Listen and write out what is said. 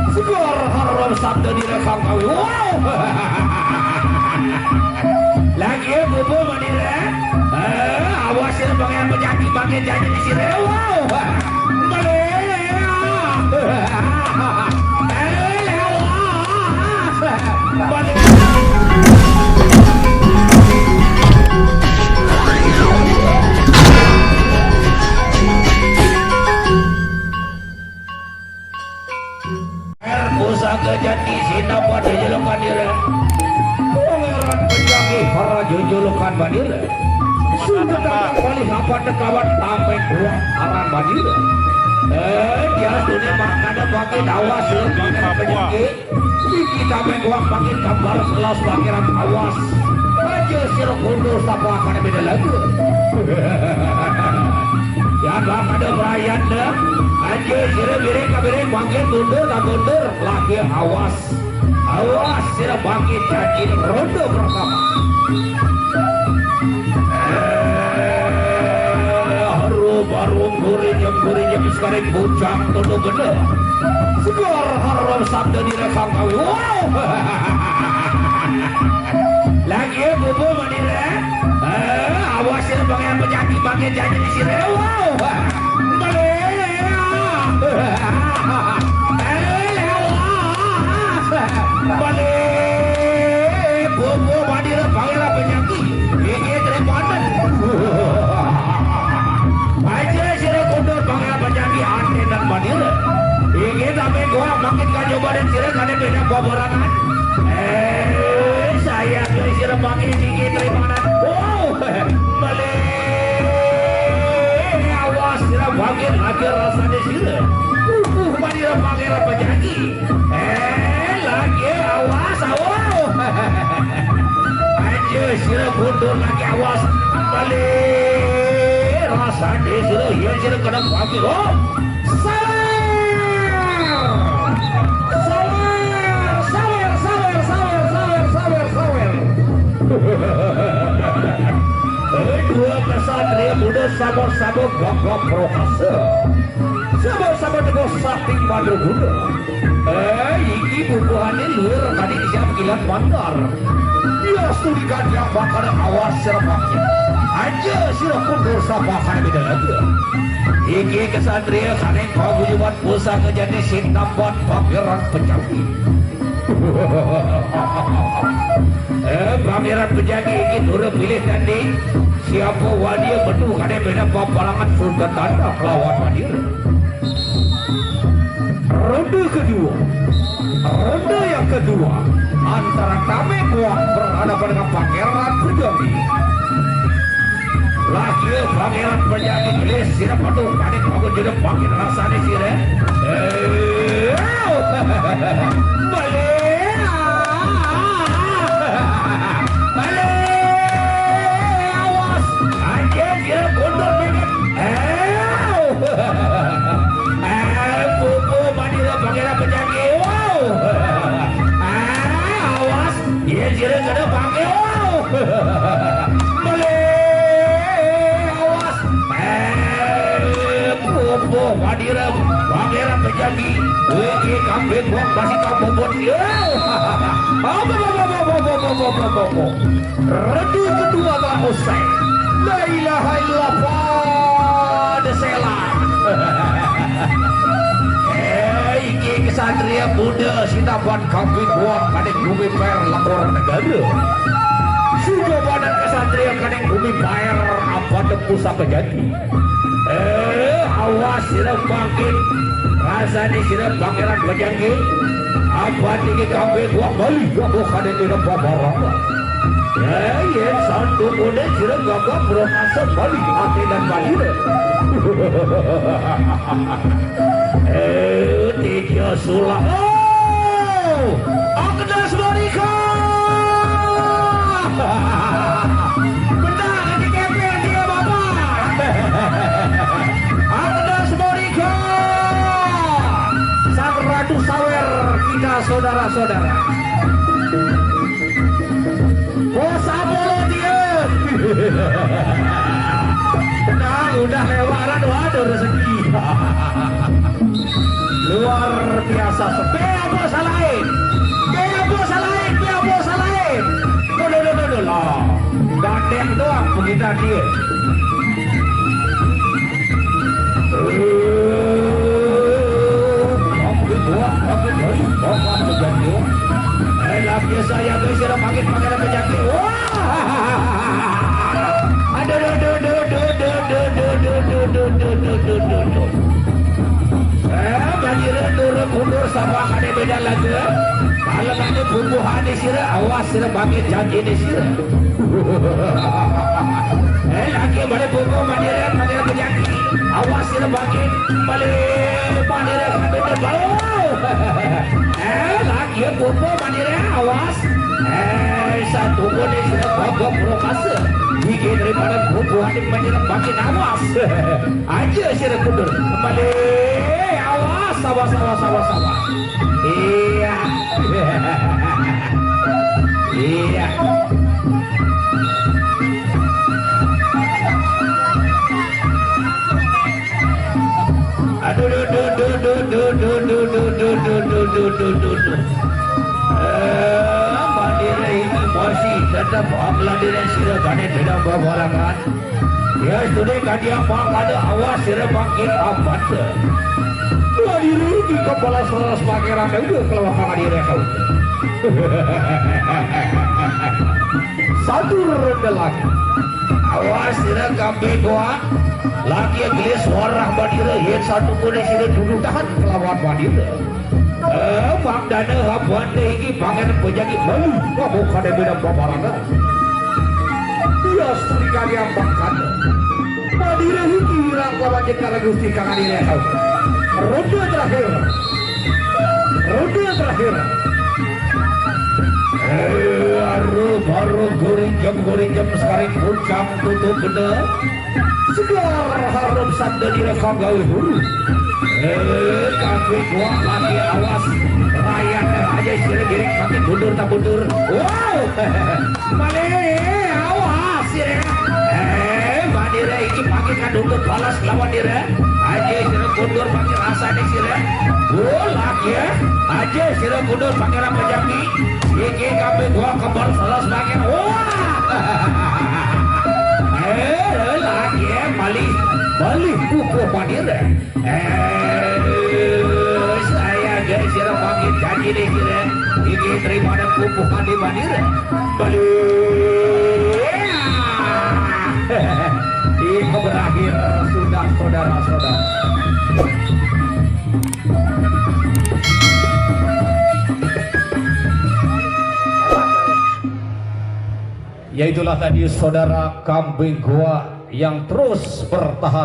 Skor haram sabda direkam kami. Wow. Lagi bubu manila. Awasin bagian menjadi bagian jadi di sini. Wow. Pusaka jati sinapa julukan diri pangeran penjagi para julukan badira sudah datang kali apa dekawan sampai buang aran badira dia sudah maknanya pakai awas pangeran penjagi kita menguang pakai gambar selas pangeran awas aja siro kundur sapa akan beda lagi ya bang ada perayaan dah aja siro biring bangkit mundur lagi awas siro bangkit jadi ronde pertama harum gurinya sekarang bujang tunduk gede skor harum sabda direkam kami wow lagi bubu manila awasin bagian menjadi bagian jadi di sini wow bubu manila pangeran penyakit ini terimanan aja sira kundur pangeran penyakit aneh dan manila ini sampai gua makin gak coba dan sira kada beda boborangan saya dari sira panggil ini terimanan wow awas sira panggil lagi rasanya sira manila pangeran penyakit lagi awas aja sira kundur lagi awas balik rasanya sira iya sira kena panggil dua kesatria muda sabar-sabar gagap prokase sabar-sabar dengan sakti madraguna iki bubuhannya luar tadi siap kilat bandar dia studikan yang bakal awas serapaknya aja sirah kundur sabahan beda lagi iki kesatria kaneng paguyuban pusaka jadi sintamban pangeran penjagi pangeran penjagi ini turut pilih tadi siapa wadia betul kada beda papalangan sultan tanda lawan wadir ronde yang kedua antara Tame Kuang berhadapan dengan pangeran penjagi lagi pangeran penjagi pilih sirap betul kadek bangun jadi panggil rasanya sirap awas aja dia gondol banget buku manila pangeran penjagi wow awas dia sirap kada pakai wow awas buku manila pangeran penjagi wiki kambing buang masih kampung buat dia redu kedua telah usai la ilaha illallah desela iki kesatria muda sinapan kambing buang kadek bumi per lapor negara sudah badan kesatria kadek bumi per apa pusaka jadi awas sirap bangkit rasanya sirap pangeran penjagi apa tinggi kambing buang balik gak bukan yang tidak barang ya satu muda sirap gagap berasa balik hati dan balik tiga sulah Agnes Monica benar ini kepel dia bapak Agnes Monica sang ratu sawer kita saudara-saudara Bosabolo dia nah udah lewaran waduh rezeki luar biasa sepeda kita dia. Lagi saya tuh sudah makin penyakit. Banjir turun mundur sama ada beda lagi. Kalau nanti bumbuhan di sini, awas sini bangkit janji di sini. Lagi balik bumbu mandiran penyakit. Awas sini bangkit balik mandiran beda bau. Lagi bumbu mandiran awas. Satu boleh sini bogok prokase. Bikin daripada bumbuhan di mandiran bangkit awas. Aja sini mundur kembali. Awas. Iya. Iya. Aduh. Mandiri ini masih tetap Bangladesh sila kane tidak berbalangan. Ya sudah kadia ada awas sila bangkit amat. Mandiri di kepala seras pakai rame udah kelawak mandiri kau. Satu ronde lagi. Awas sila kambing gua. Lagi gelis warah mandiri yang satu kone sila duduk tahan kelawak mandiri. Bang dana habuan ini pangan penjagi malu. Kamu kada beda babarangan. Dia studi kalian bangkan. Mandiri hiki hirang lawan jekala gusti kang adire kau. Ronde terakhir. Baru goreng jam sekarang puncak tutup bener. Segar harum sabda direkam gawe huru. Kambing gua lagi awas. Rakyat aja sini giring makin mundur. Wow. Mane awas sini. Mandiri ini makin kadungkut balas lawan diri. Aja sini mundur pakai rasa nih sini. Lagi aja sini mundur pakai rasa jaki. Iki kambing gua kembal salah semakin. Lagi balik pukul mandiri. Saya guys sini makin janji nih sini. Iki terima dan pupuk mandiri. Balik. Ini berakhir sudah saudara-saudara. Yaitulah tadi saudara kambing gua yang terus bertahan.